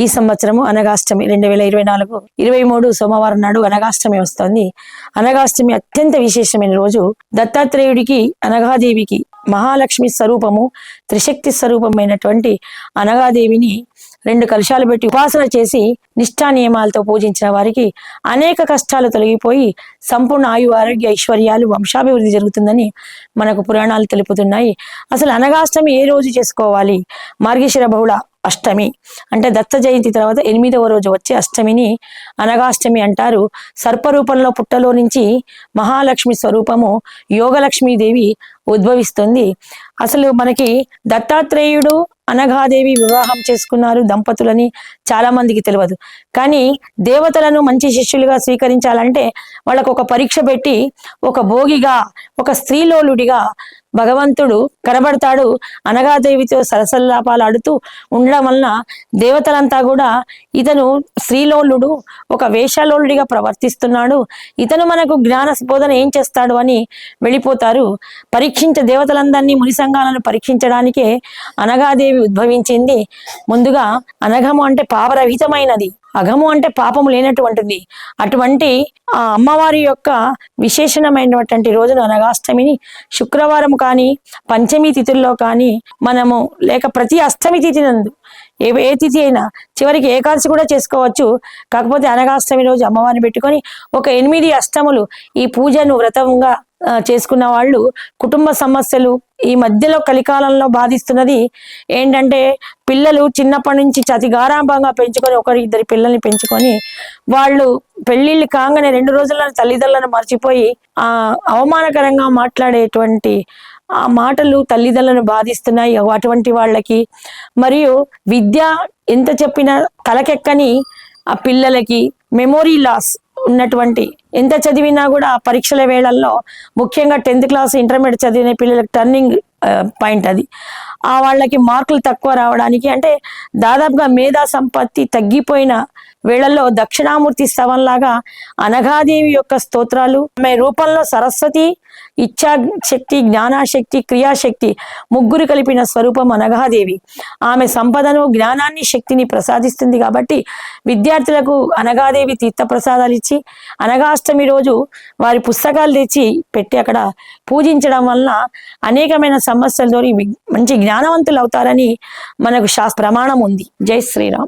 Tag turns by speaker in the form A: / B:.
A: ఈ సంవత్సరము అనగాష్టమి 2024 23 సోమవారం నాడు అనగాష్టమి వస్తోంది. అనగాష్టమి అత్యంత విశేషమైన రోజు. దత్తాత్రేయుడికి, అనగాదేవికి మహాలక్ష్మి స్వరూపము, త్రిశక్తి స్వరూపమైనటువంటి అనగాదేవిని 2 కలశాలు పెట్టి ఉపాసన చేసి నిష్ఠా నియమాలతో పూజించిన వారికి అనేక కష్టాలు తొలగిపోయి సంపూర్ణ ఆయు, ఆరోగ్య, ఐశ్వర్యాలు, వంశాభివృద్ధి జరుగుతుందని మనకు పురాణాలు తెలుపుతున్నాయి. అసలు అనగాష్టమి ఏ రోజు చేసుకోవాలి? మార్గశిర బహుళ అష్టమి అంటే దత్త జయంతి తర్వాత 8వ రోజు వచ్చే అష్టమిని అనగాష్టమి అంటారు. సర్పరూపంలో పుట్టలో నుంచి మహాలక్ష్మి స్వరూపము యోగలక్ష్మీదేవి ఉద్భవిస్తుంది. అసలు మనకి దత్తాత్రేయుడు, అనగాదేవి వివాహం చేసుకున్నారు దంపతులని చాలా మందికి తెలియదు. కానీ దేవతలను మంచి శిష్యులుగా స్వీకరించాలంటే వాళ్ళకు ఒక పరీక్ష పెట్టి ఒక భోగిగా, ఒక స్త్రీలోలుడిగా భగవంతుడు కనబడతాడు. అనగాదేవితో సరసల్లాపాలు ఆడుతూ ఉండడం వలన దేవతలంతా కూడా ఇతను స్త్రీలోలుడు, ఒక వేషలోలుడిగా ప్రవర్తిస్తున్నాడు, ఇతను మనకు జ్ఞాన బోధన ఏం చేస్తాడు అని వెళ్ళిపోతారు. దేవతలందరినీ, ముని సంఘాలను పరీక్షించడానికే అనగాదేవి ఉద్భవించింది. ముందుగా అనఘము అంటే పాపరహితమైనది, అఘము అంటే పాపము లేనటువంటిది. అటువంటి ఆ అమ్మవారి యొక్క విశేషణమైనటువంటి రోజున అనగాష్టమిని శుక్రవారం కానీ, పంచమి తిథుల్లో కానీ మనము, లేక ప్రతి అష్టమి తిథి నందు ఏ తిథి అయినా చివరికి ఏకాదశి కూడా చేసుకోవచ్చు. కాకపోతే అనగాష్టమి రోజు అమ్మవారిని పెట్టుకొని ఒక 8 అష్టములు ఈ పూజను వ్రతంగా చేసుకున్న వాళ్ళు కుటుంబ సమస్యలు ఈ మధ్యలో కలికాలంలో బాధిస్తున్నది ఏంటంటే, పిల్లలు చిన్నప్పటి నుంచి అతి గారాభంగా పెంచుకొని 1-2 పిల్లల్ని పెంచుకొని వాళ్ళు పెళ్లిళ్ళు కాగానే 2 రోజుల్లోనే తల్లిదండ్రులను మర్చిపోయి అవమానకరంగా మాట్లాడేటువంటి ఆ మాటలు తల్లిదండ్రులను బాధిస్తున్నాయి. అటువంటి వాళ్ళకి, మరియు విద్య ఎంత చెప్పినా తలకెక్కని ఆ పిల్లలకి, మెమొరీ లాస్ ఉన్నటువంటి, ఎంత చదివినా కూడా పరీక్షల వేళల్లో, ముఖ్యంగా 10th క్లాస్, ఇంటర్మీడియట్ చదివిన పిల్లలకు టర్నింగ్ పాయింట్ అది. వాళ్ళకి మార్కులు తక్కువ రావడానికి, అంటే దాదాపుగా మేధా సంపత్తి తగ్గిపోయిన వేళల్లో దక్షిణామూర్తి స్తవంలాగా అనగాదేవి యొక్క స్తోత్రాలు, ఆమె రూపంలో సరస్వతి, ఇచ్ఛాశక్తి, జ్ఞానాశక్తి, క్రియాశక్తి ముగ్గురు కలిపిన స్వరూపం అనగాదేవి. ఆమె సంపదను, జ్ఞానాన్ని, శక్తిని ప్రసాదిస్తుంది. కాబట్టి విద్యార్థులకు అనగాదేవి తీర్థప్రసాదాలు ఇచ్చి అనగాష్టమి రోజు వారి పుస్తకాలు తెచ్చి పెట్టి అక్కడ పూజించడం వలన అనేకమైన సమస్యలతో మంచి జ్ఞానవంతులు అవుతారని మనకు ప్రమాణం ఉంది. జై శ్రీరామ్.